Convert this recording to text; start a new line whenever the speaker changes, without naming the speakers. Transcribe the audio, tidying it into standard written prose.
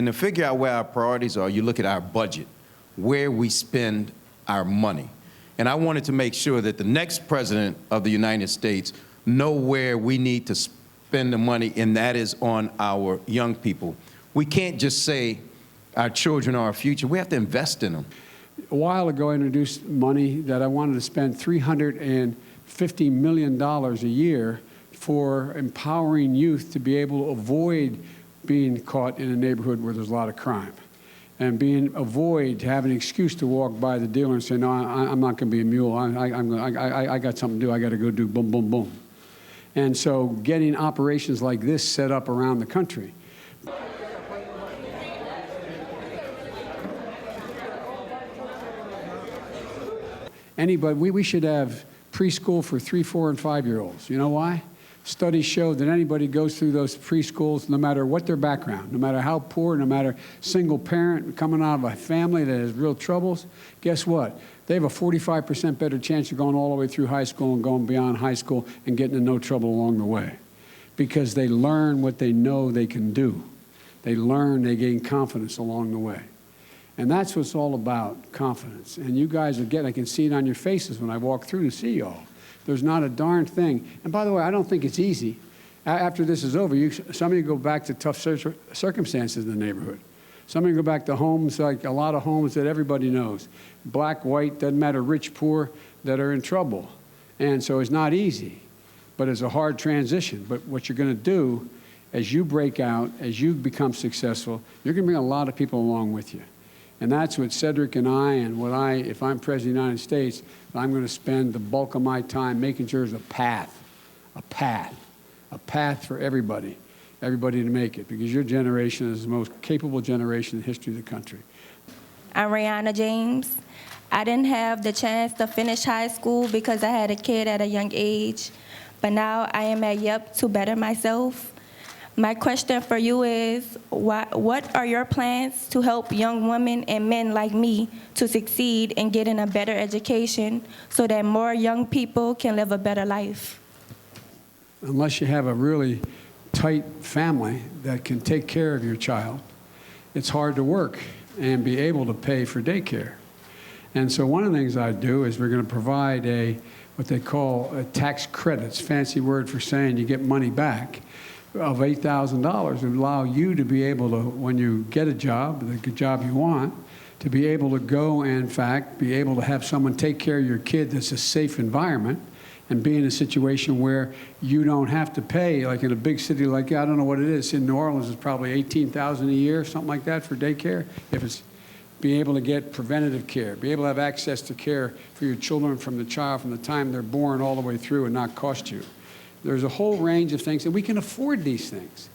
And to figure out where our priorities are, you look at our budget, where we spend our money. And I wanted to make sure that the next president of the United States know where we need to spend the money, and that is on our young people. We can't just say our children are our future. We have to invest in them.
A while ago, I introduced money that I wanted to spend $350 million a year for empowering youth to be able to avoid being caught in a neighborhood where there's a lot of crime, and avoid having an excuse to walk by the dealer and say, no, I'm not going to be a mule. I got something to do. I got to go do boom, boom, boom. And so getting operations like this set up around the country. We should have preschool for 3-, 4-, and 5-year-olds. You know why? Studies show that anybody goes through those preschools, no matter what their background, no matter how poor, no matter single parent coming out of a family that has real troubles, guess what? They have a 45% better chance of going all the way through high school and going beyond high school and getting in no trouble along the way, because they learn what they know they can do. They learn, they gain confidence along the way. And that's what it's all about, confidence. And you guys are getting, I can see it on your faces when I walk through to see y'all. There's not a darn thing. And by the way, I don't think it's easy. After this is over, some of you go back to tough circumstances in the neighborhood. Some of you go back to homes, like a lot of homes that everybody knows. Black, white, doesn't matter, rich, poor, that are in trouble. And so it's not easy, but it's a hard transition. But what you're going to do, as you break out, as you become successful, you're going to bring a lot of people along with you. And that's what Cedric and I, and if I'm President of the United States, I'm going to spend the bulk of my time making sure there's a path for everybody to make it, because your generation is the most capable generation in the history of the country.
I'm Rihanna James. I didn't have the chance to finish high school because I had a kid at a young age, but now I am at YEP to better myself. My question for you is, what are your plans to help young women and men like me to succeed in getting a better education so that more young people can live a better life?
Unless you have a really tight family that can take care of your child, it's hard to work and be able to pay for daycare. And so one of the things I do is we're going to provide what they call tax credits, fancy word for saying you get money back, of $8,000 to allow you to be able to, when you get a job, the good job you want, to be able to go and, in fact, be able to have someone take care of your kid that's a safe environment, and be in a situation where you don't have to pay, like in a big city like, I don't know what it is, in New Orleans it's probably $18,000 a year, something like that, for daycare. If it's be able to get preventative care, be able to have access to care for your children from the time they're born all the way through and not cost you. There's a whole range of things, and we can afford these things.